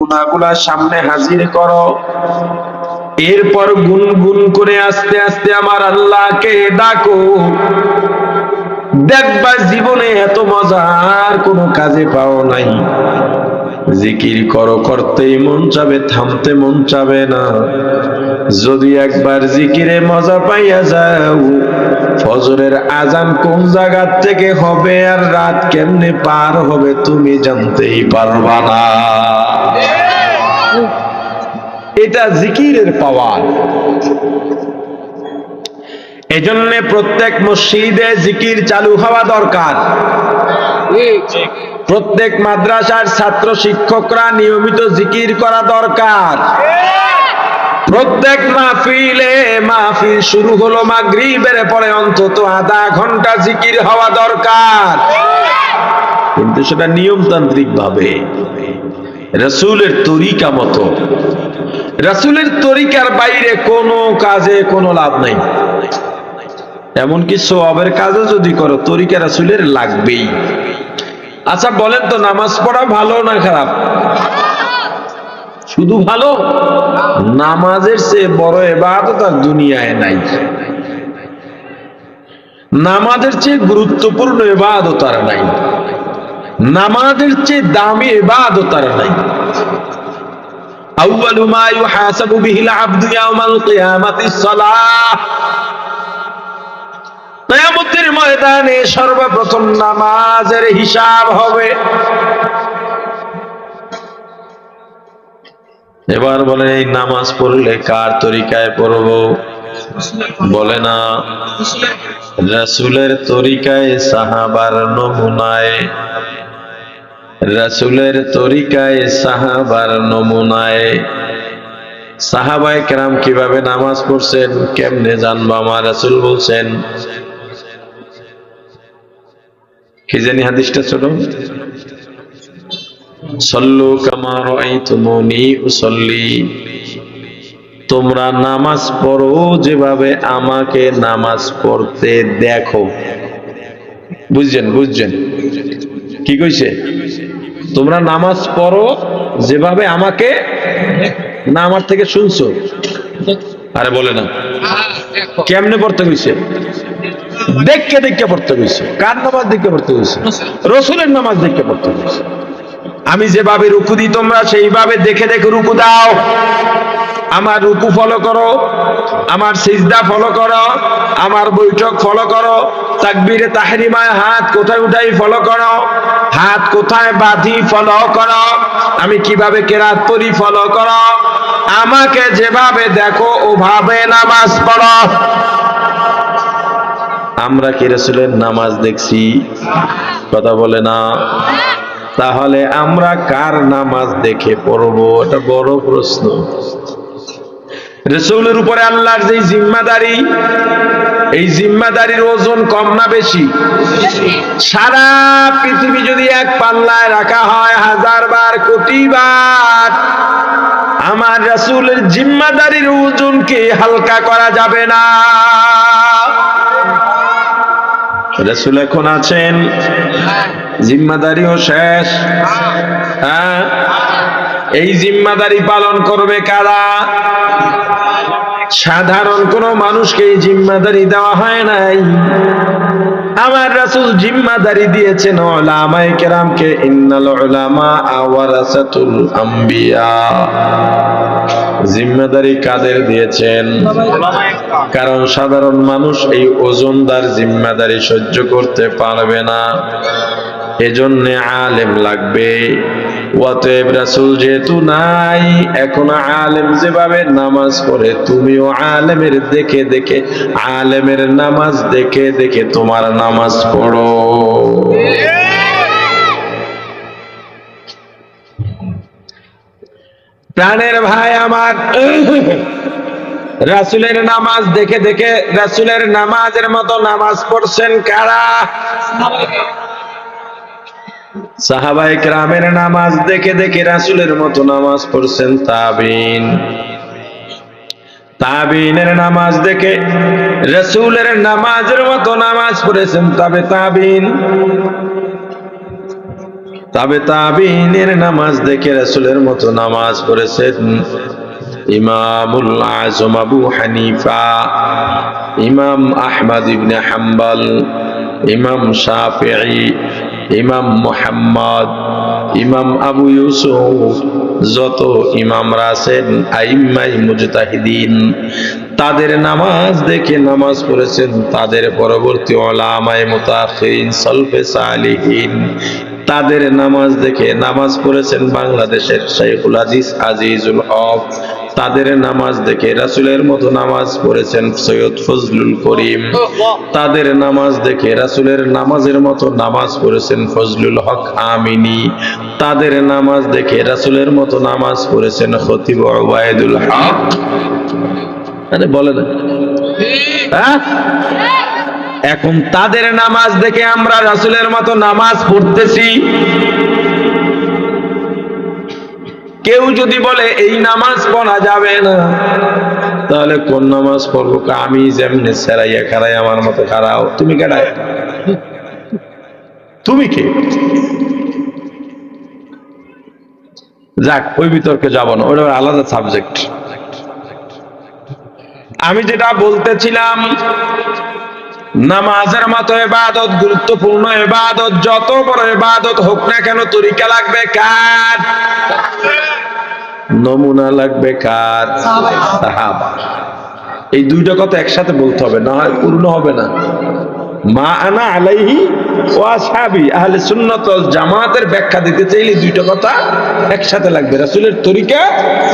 গুনাহগুলা সামনে হাজির করো, এরপর গুনগুন করে আস্তে আস্তে আমার আল্লাহকে ডাকো। দেখবা জীবনে এত মজার কোনো কাজে পাও নাই। জিকির করো, করতেই মন চাবে, থামতে মন চাবে না। যদি একবার জিকিরে মজা পাইয়া যাও, ফজরের আজান কোন জায়গা থেকে হবে আর রাত কেমনে পার হবে তুমি জানতেই পারবা না। এটা জিকিরের পাওয়ার। এজন্য প্রত্যেক মসজিদে জিকির চালু হওয়া দরকার। প্রত্যেক মাদ্রাসার ছাত্র শিক্ষকরা নিয়মিত জিকির করা দরকার। প্রত্যেক মাহফিল শুরু হলো মাগরিবের পরে অন্তত আধা ঘন্টা জিকির হওয়া দরকার, কিন্তু সেটা নিয়মতান্ত্রিক ভাবে, রাসূলের তরিকা মতো। রাসূলের তরিকার বাইরে কোনো কাজে কোনো লাভ নাই। এমনকি সওয়াবের কাজও যদি করো, তরিকা রাসূলের লাগবেই। আচ্ছা বলেন তো, নামাজ পড়া ভালো না খারাপ? শুধু ভালো? নামাজের চেয়ে বড় ইবাদত আর দুনিয়ায় নাই। নামাজের চেয়ে গুরুত্বপূর্ণ ইবাদত আর নাই। নামাজের চেয়ে দামি ইবাদত আর নাই। আউয়ালু মা ইউহাসাবু বিহিল আবদু ইয়াওমাল কিয়ামাতিস সালাহ। কিয়ামতের ময়দানে সর্বপ্রথম নামাজের হিসাব হবে। এবার বলেন, এই নামাজ পড়লে কার তরিকায় পড়ব? বলে না, রাসূলের তরিকায়, সাহাবার নমুনায়। রাসূলের তরিকায়, সাহাবার নমুনায়। সাহাবায়ে কেরাম কিভাবে নামাজ পড়ছেন কেমনে জানবো? আমার রাসূল বলছেন, কি জানি হাদিসটা ছোট, সল্লু কামা রাআইতুমুনি উসাল্লি। তোমরা নামাজ পড়ো যেভাবে আমাকে নামাজ পড়তে দেখো। বুঝছেন কি কইছে? তোমরা নামাজ পড়ো যেভাবে আমাকে, না আমার থেকে শুনছো? আরে বলে না, কেমনে পড়তে কইছে? দেখে দেখে পড়তে কইছে। কার নামাজ দেখে পড়তে কইছে? রাসূলের নামাজ দেখে পড়তে কইছে। আমি যেভাবে রুকু দিই তোমরা সেইভাবে দেখে দেখে রুকু দাও। আমার রুকু ফলো করো, আমার সিজদা ফলো করো, আমার বৈঠক ফলো করো, তাকবীরে তাহরিমায় হাত কোথায় উঠাই ফলো করো, হাত কোথায় বাঁধি ফলো করো, আমি কিভাবে কেরাত পড়ি ফলো করো। আমাকে যেভাবে দেখো ওভাবে নামাজ পড়ো। আমরা কি রাসূলের নামাজ দেখছি? কথা বলে না। তাহলে আমরা কার নামাজ দেখে পড়বো? এটা বড় প্রশ্ন। রাসূলের উপরে আল্লাহর যে জিম্মাদারি, এই জিম্মাদারির ওজন কম না বেশি? সারা পৃথিবী যদি এক পাল্লায় রাখা হয়, 1000 বার, কোটি বার, আমার রাসূলের জিম্মাদারির ওজনকে হালকা করা যাবে না। রাসূল এখন আছেন, জিম্মাদারিও শেষ। হ্যাঁ, এই জিম্মাদারি পালন করবে কারা? সাধারণ কোন মানুষকে এই জিম্মাদারি দেওয়া হয় নাই। আমার রাসূল জিম্মাদারি দিয়েছেন উলামায়ে কেরামকে। ইন্নাল উলামা ওয়ারাসাতুল আম্বিয়া। জিম্মাদারি কাদের দিয়েছেন? কারণ সাধারণ মানুষ এই ওজনদার জিম্মাদারি সহ্য করতে পারবে না, এজন্য আলেম লাগবে। অতএব রাসূল যেহেতু নাই, এখন আলেম যেভাবে নামাজ পড়ে তুমিও আলেমের দেখে দেখে, আলেমের নামাজ দেখে দেখে তোমার নামাজ পড়ো। প্রাণের ভাই আমার, রাসূলের নামাজ দেখে দেখে, রাসূলের নামাজের মতো নামাজ পড়ছেন কারা? সাহাবায়ে কেরামের নামাজ দেখে দেখে রাসূলের মতো নামাজ পড়ছেন তাবিঈন। তাবিঈনের নামাজ দেখে রাসূলের নামাজের মতো নামাজ পড়েছেন তাবিঈন। তাবে তাবিনের নামাজ দেখে রাসূলের মতো নামাজ পড়েছেন ইমামুল আযম আবু হানিফা, ইমাম আহমদ ইবনে হাম্বল, ইমাম শাফিঈ, ইমাম মুহাম্মদ, ইমাম আবু ইউসুফ, যত ইমামরা আছেন আইম্মাই মুজতাহিদিন, তাদের নামাজ দেখে নামাজ পড়েছেন। তাদের পরবর্তী উলামায়ে মুতাআখিরিন সালফে সালিহিন, তাদের নামাজ দেখে নামাজ পড়েছেন বাংলাদেশের শাইখুল হাদিস আজিজুল হক, তাদের নামাজ দেখে রাসূলের মতো নামাজ পড়েছেন সৈয়দ ফজলুল করিম, তাদের নামাজ দেখে রাসূলের নামাজের মতো নামাজ পড়েছেন ফজলুল হক আমিনী, তাদের নামাজ দেখে রাসূলের মতো নামাজ পড়েছেন খতিব উবাইদুল হক। আরে বলে না, হ্যাঁ? এখন তাদের নামাজ দেখে আমরা রাসূলের মতো নামাজ পড়তেছি। কেউ যদি বলে এই নামাজ পড়া যাবে না, তাহলে কোন নামাজ পড়বো? আমি যেমনি সেরাইয়া খারাই আমার মতো খারাও, তুমি কেডায়? তুমি কে? যাক, ওই বিতর্কে যাব না, ওটা আলাদা সাবজেক্ট। আমি যেটা বলতেছিলাম, নামাজের মতো ইবাদত, গুরুত্বপূর্ণ ইবাদত, যত বড় ইবাদত হোক না কেন, তরিকা লাগবে কার? নমুনা লাগবে কার? সাহাবা। এই দুইটা কথা একসাথে বলতে হবে, না হয় পূর্ণ হবে না। মা আনা আলাইহি ওয়া আসহাবি, আহলে সুন্নাত ওয়াল জামাতের ব্যাখ্যা দিতে চাইলে দুইটা কথা একসাথে লাগবে, রাসূলের তরিকা,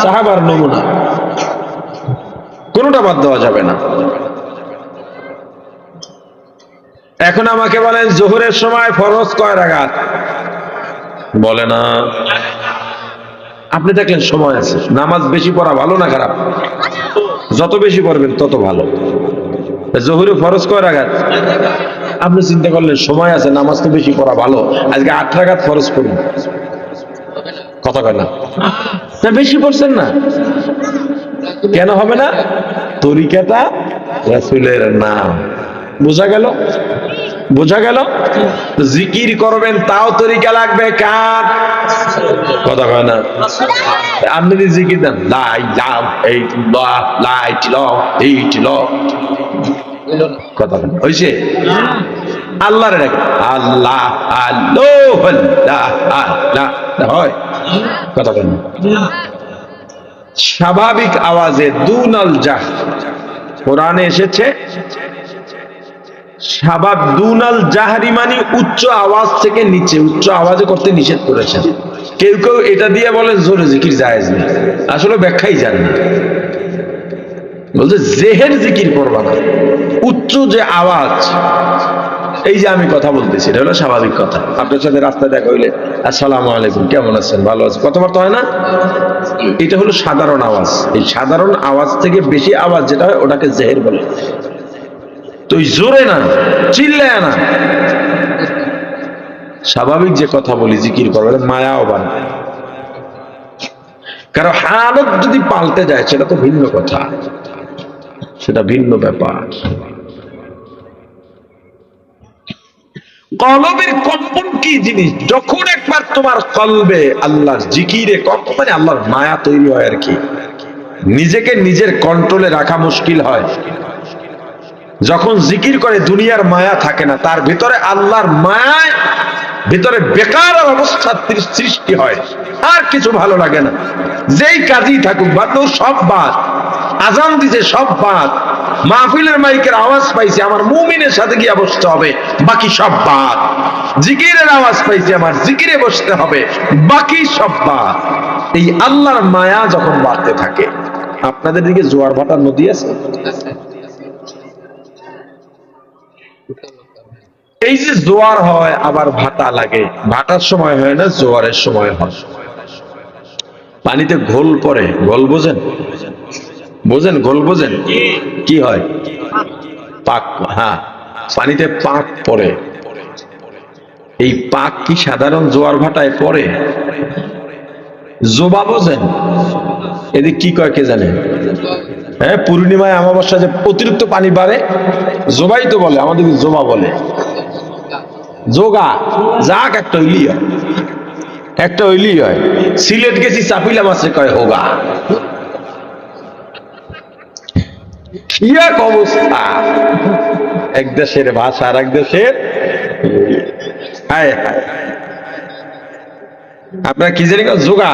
সাহাবার নমুনা, কোনটা বাদ দেওয়া যাবে না। এখন আমাকে বলেন যোহরের সময় ফরজ কয় রাকাত? বলে না। আপনি দেখলেন সময় আছে, নামাজ বেশি পড়া ভালো না খারাপ? যত বেশি পড়বেন তত ভালো। যোহরে ফরজ কয় রাকাত? আপনি চিন্তা করলেন সময় আছে, নামাজ তো বেশি পড়া ভালো, আজকে 8 রাকাত ফরজ করুন, কথা কয় না? বেশি পড়ছেন না, কেন হবে না? তরিকাটা রাসূলের নাম। বোঝা গেল? বোঝা গেল? জিকির করবেন তাও তরিকা লাগবে কার? কথা কয় না? আপনি যদি জিকির দেন লা ইলাহা ইল্লাল্লাহ, লা ইলাহা ইল্লাল্লাহ, কথা কয় হইছে? আল্লাহর ডাক আল্লাহ আল্লাহ আল্লাহ আল্লাহ হয়, কথা কয় না? স্বাভাবিক আওয়াজে দুনাল জাহ, কোরআনে এসেছে দুনাল জাহরি মানে উচ্চ আওয়াজ থেকে নিচে, উচ্চ আওয়াজে করতে নিষেধ করেছেন। কেউ কেউ এটা দিয়ে বলে জোরে জিকির জায়েজ নেই, আসলে ব্যাখ্যাই জানে না। বলছে জেহের জিকির করবা না, উচ্চ যে আওয়াজ, এই যে আমি কথা বলতেছি এটা হলো স্বাভাবিক কথা। আপনার সাথে রাস্তায় দেখা হইলে আসসালামু আলাইকুম, কেমন আছেন, ভালো আছেন, কথাবার্তা হয় না? এটা হলো সাধারণ আওয়াজ। এই সাধারণ আওয়াজ থেকে বেশি আওয়াজ যেটা হয় ওটাকে জেহের বলে। তো জোরে না, চিল্লায় না, স্বাভাবিক যে কথা বলি জিকির করবে, মায়াও বানায়। কারণ হালত যদি পাল্টে যায় সেটা তো ভিন্ন কথা, সেটা ভিন্ন ব্যাপার। কলবের কম্পন কি জিনিস? যখন একবার তোমার কলবে আল্লাহর জিকিরে কম্পন, মানে আল্লাহর মায়া তৈরি হয় আর কি, নিজেকে নিজের কন্ট্রোলে রাখা মুশকিল হয়। যখন জিকির করে দুনিয়ার মায়া থাকে না, তার ভিতরে আল্লাহর মায়ায় ভিতরে বেকার অবস্থার সৃষ্টি হয়, আর কিছু ভালো লাগে না। যেই কাজই থাকুক, বাদ সব বাদ, আজান দিছে সব বাদ, মাহফিলের মাইকের আওয়াজ পাইছে আমার মুমিনের সাথে গিয়ে বসতে হবে, বাকি সব বাদ। জিকিরের আওয়াজ পাইছে আমার জিকিরে বসতে হবে, বাকি সব বাদ। এই আল্লাহর মায়া যখন বাড়তে থাকে, আপনাদের দিকে জোয়ার ভাটার নদী আছে? এই যে জোয়ার হয় আবার ভাটা লাগে, ভাটার সময় হয় না, জোয়ারের সময় হয়। পানিতে ঘোল পড়ে, ঘোল বোঝেন? বোঝেন ঘোল? বোঝেন কি হয়? পাক। হ্যাঁ, পানিতে পাক পড়ে। এই পাক কি সাধারণ জোয়ার ভাটায় পড়ে? জোবা বোঝেন? এদিক কি কয় কে জানে? হ্যাঁ, পূর্ণিমায় অমাবস্যা যে অতিরিক্ত পানি বাড়ে, জোবাই তো বলে, আমাদের জোবা বলে, যোগা যাক একটা ইলিয়া। একটা হইলেই হয়। সিলেট গেছি চাপিলা মাছে কয় হোগা। কি এক অবস্থা, এক দেশের ভাষা আর এক দেশের। হায় হায়, আপনার কি জানি যোগা?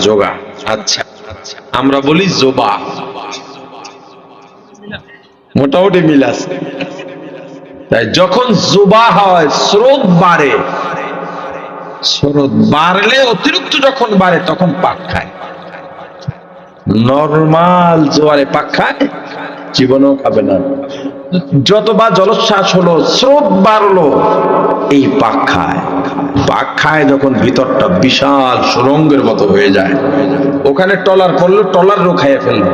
যোগা, আচ্ছা আমরা বলি জোবা, মোটামুটি মিল আছে। তাই যখন জোবা হয় স্রোত বাড়ে, স্রোত বাড়লে অতিরিক্ত যখন বাড়ে তখন পাক খায়। নরমাল জোয়ারে পাক খায় জীবনেও খাবে না। যতবার জলোচ্ছ্বাস হলো, স্রোত বাড়লো, এই পাক খায়। পাক খায় যখন ভিতরটা বিশাল সুরঙ্গের মতো হয়ে যায়, ওখানে ট্রলার করলো ট্রলারও খাইয়ে ফেলবে,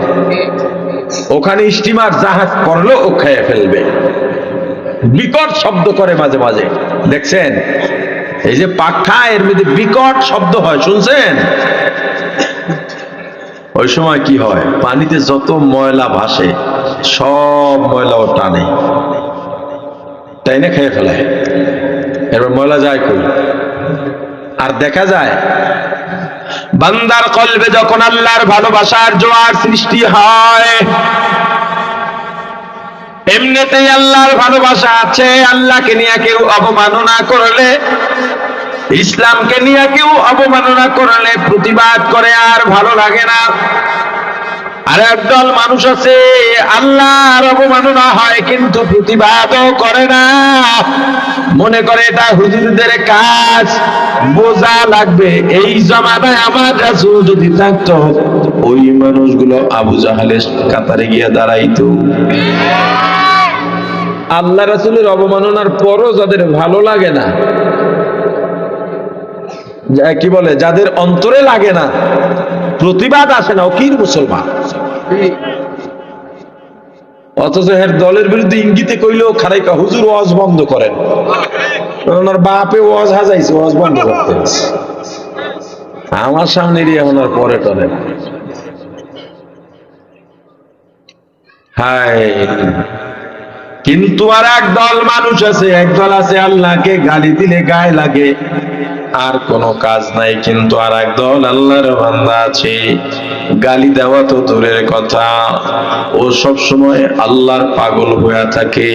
ওখানে স্টিমার জাহাজ করলো ও খাইয়ে ফেলবে। বিকট শব্দ করে মাঝে মাঝে, দেখছেন? এই যে পাক খায় এর মধ্যে বিকট শব্দ হয়, শুনছেন? ওই সময় কি হয়, পানিতে যত ময়লা ভাসে সব ময়লাও টানে, তাই না, খেয়ে ফেলায়। এবার ময়লা যায় কই? আর দেখা যায় বান্দার কলবে যখন আল্লাহর ভালোবাসার জোয়ার সৃষ্টি হয়, এমনিতেই আল্লাহর ভালোবাসা আছে। আল্লাহকে নিয়ে কেউ অবমাননা করলে, ইসলামকে নিয়ে কেউ অবমাননা করলে প্রতিবাদ করে আর ভালো লাগে না। আর একদল মানুষ আছে আল্লাহর অবমাননা হয় কিন্তু প্রতিবাদও করে না, মনে করে এটা হুজুরদের কাজ, বোঝা লাগবে। এই জমানায় আমার রাসূল যদি থাকতো, ওই মানুষগুলো আবু জাহেলের কাতারে গিয়ে দাঁড়াইতো। আল্লাহ রাসূলের অবমাননার পরও যাদের ভালো লাগে না, কি বলে, যাদের অন্তরে লাগে না, প্রতিবাদ আসে না, ও কি মুসলমান? অথচ এর দলের বিরুদ্ধে ইঙ্গিতে কইলেও খারাইকা হুজুর ওয়াজ বন্ধ করেন, ওনার বাপে ওয়াজ হাজাইছে, ওয়াজ বন্ধ করতে হয়েছে। আমার সামনে ওনার পরে টরে। হায়, কিন্তু আর একদল মানুষ আছে, একদল আছে আল্লাহকে গালি দিলে গায়ে লাগে, আর কোনো কাজ নাই। কিন্তু আর একদল আল্লাহর বান্দা আছে, গালি দেওয়া তো দূরের কথা, ও সব সময় আল্লাহর পাগল হয়ে থাকে।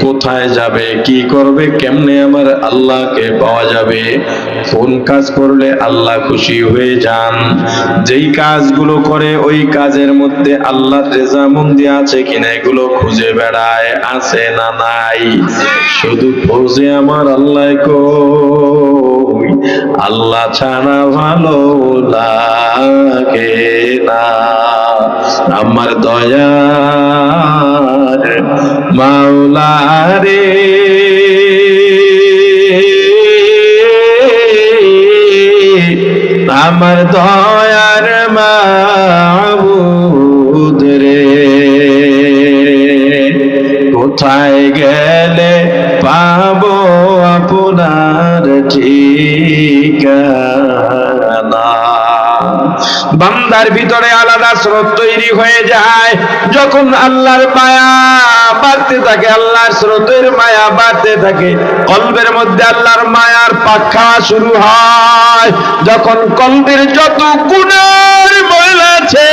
কোথায় যাবে, কি করবে, কেমনে আমার আল্লাহকে পাওয়া যাবে, কোন কাজ করলে আল্লাহ খুশি হয়ে যান। যেই কাজগুলো করে ওই কাজের মধ্যে আল্লাহর রেজামন্দি আছে কিনা এগুলো খুঁজে বেড়ায়, আছে না নাই? শুধু খোঁজে আমার আল্লাহ কই, আল্লাহ ছাড়া ভালো লাগে না। আমার দয়ার মাওলা রে, আমার দয়ার মাবুদ রে, কোথায় গেলে পাবো আপনার ঠিকানা? বান্দার ভিতরে আলাদা স্রোত তৈরি হয়ে যায় যখন আল্লাহর মায়া বাড়তে থাকে, আল্লাহর স্রোতের মায়া বাড়তে থাকে, কলবের মধ্যে আল্লাহর মায়ার পাক খাওয়া শুরু হয়। যখন কলবের যত গুনার ময়লা আছে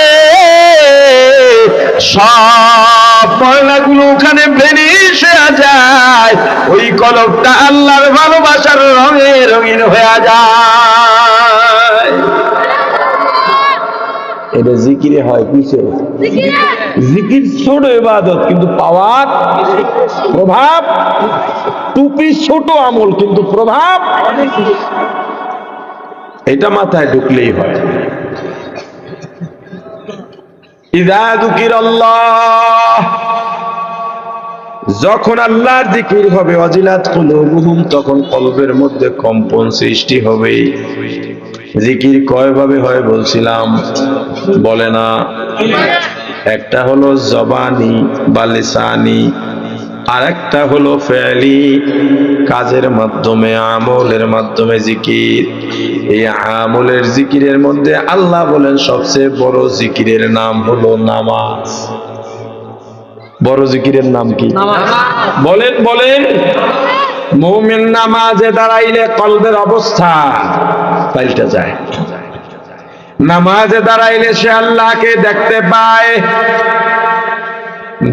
সব ময়লাগুলো ওখানে ভেনিসে যায়, ওই কলবটা আল্লাহর ভালোবাসার রঙে রঙিন হয়ে যায়। এটা জিকিরে হয়, কিসে? জিকির ছোট ইবাদত কিন্তু পাওয়ার প্রভাব, টুপি ছোট আমল কিন্তু প্রভাব এটা মাথায় ঢুকলেই হয়। ইযা যুকিরাল্লাহ, যখন আল্লাহর জিকির হবে, ওয়াজিলাত কুলুবুহুম, তখন কলবের মধ্যে কম্পন সৃষ্টি হবে। জিকির কয়ভাবে হয় বলছিলাম, বলে না? একটা হলো জবানি বা লিসানি, আর একটা হলো ফেলি, কাজের মাধ্যমে, আমলের মাধ্যমে জিকির। এই আমলের জিকিরের মধ্যে আল্লাহ বলেন সবচেয়ে বড় জিকিরের নাম হলো নামাজ। বড় জিকিরের নাম কি? বলেন বলেন। মুমিন নামাজে দাঁড়াইলে কলবের অবস্থা পাল্টে যায়। নামাজে দাঁড়াইলে সে আল্লাহকে দেখতে পায়,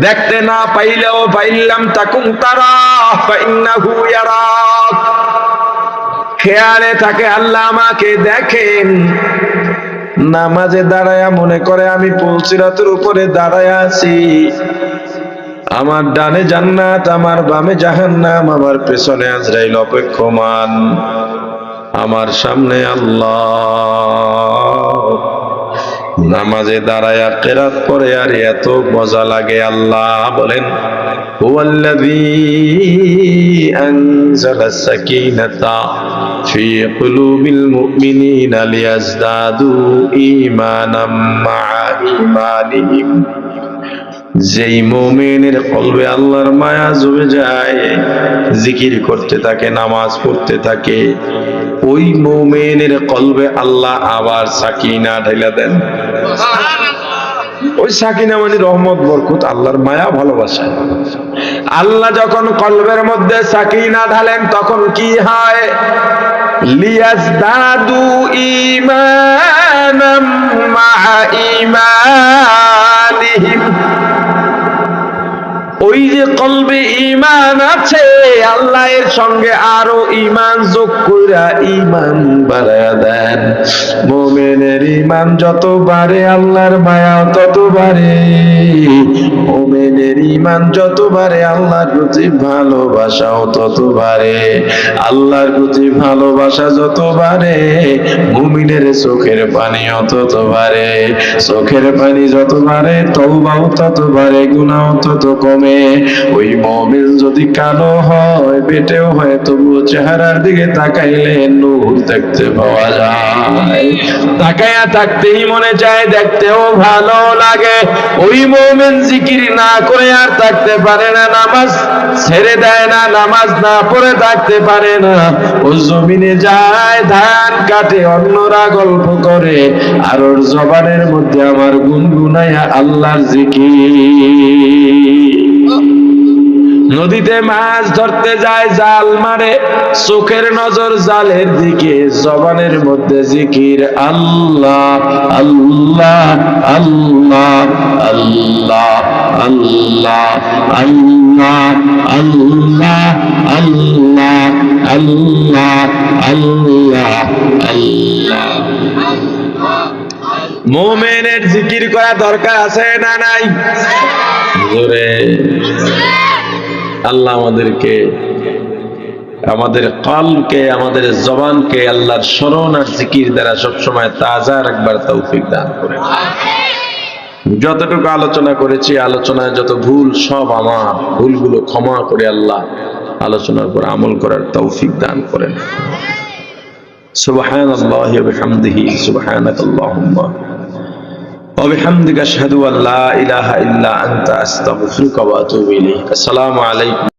দেখতে না পাইলেও ফাইল্লাম তাকুম তারা ফাইন্নাহু ইয়ারাক, খেয়ালে থাকে আল্লাহ আমাকে দেখেন। নামাজে দাঁড়ায়া মনে করে আমি পুলসিরাতের উপরে দাঁড়ায়া আছি, আমার ডানে জান্নাত, আমার বামে জাহান্নাম, আমার পেছনে আজরাইল অপেক্ষমান, আমার সামনে আল্লাহ। নামাজে দাঁড়ায়া কিরাত করে আর এত মজা লাগে। আল্লাহ বলেন হুয়াল্লাযী আনজালাস সাকিনাতা ফি কুলুবিল মুমিনিনা লিয়াজদাদু ঈমানাম মা'a ঈমানিহিম। যেই মুমিনের কলবে আল্লাহর মায়া জমে যায়, জিকির করতে থাকে, নামাজ পড়তে থাকে, ওই মুমিনের কলবে আল্লাহ আবার সাকিনা ঢেলে দেন। ওই সাকিনা মানে রহমত, বরকত, আল্লাহর মায়া, ভালোবাসা। আল্লাহ যখন কলবের মধ্যে সাকিনা ঢালেন তখন কি হয়? লিয়াজদাদু ঈমানাম মা'a ঈমানিহিম। ওই যে কলবে ঈমান আছে, আল্লাহ এর সঙ্গে আরো ঈমান যোগ কইরা ঈমান বাড়ায়া দেন। মুমিনের ঈমান যত বাড়ে আল্লাহর মায়া তত বাড়ে, মুমিনের ঈমান যত বাড়ে আল্লাহর প্রতি ভালোবাসাও তত বাড়ে। আল্লাহর প্রতি ভালোবাসা যত বাড়ে মুমিনের চোখের পানিও তত বাড়ে, চোখের পানি যত বাড়ে তওবাও তত বাড়ে, গুনাহও তত কমে। ওই মুমিন যদি কালো হয়, পেটেও হয়, তবু চেহারার দিকে তাকাইলে নূর দেখতে পাওয়া যায়। তাকায়া থাকতেই মনে চায়, দেখতেও ভালো লাগে। ওই মুমিন জিকির না করে আর থাকতে পারে না, নামাজ ছেড়ে দেয় না, নামাজ না পড়ে থাকতে পারে না। ও জমিনে যায়, ধান কাটে, অন্যরা গল্প করে, আর ওর জবানের মধ্যে আমার গুনগুনায়া আল্লাহর জিকির। নদীতে মাছ ধরতে যায়, জাল মারে, চোখের নজর জালের দিকে, জবানের মধ্যে জিকির আল্লাহ আল্লাহ আল্লাহ আল্লাহ আল্লাহ আল্লাহ আল্লাহ আল্লাহ আল্লাহ আল্লাহ আল্লাহ। মুমিনের জিকির করা দরকার আছে না নাই? জোরে। আল্লাহ আমাদেরকে, আমাদের কলকে, আমাদের জবানকে আল্লাহর স্মরণ আর জিকির দ্বারা সবসময় তাজা রাখবার তৌফিক দান করে। যতটুকু আলোচনা করেছি, আলোচনায় যত ভুল সব আমার, ভুলগুলো ক্ষমা করে আল্লাহ আলোচনার পর আমল করার তৌফিক দান করেন। সুবহানাল্লাহি ওয়া বিহামদিহি, সুবহানাকাল্লাহুম্মা ওয়া বিহামদিকা আশহাদু আল্লা ইলাহা ইল্লা আনতা আস্তাগফিরুকা ওয়া আতুবু ইলাইক। আসসালামু আলাইকুম।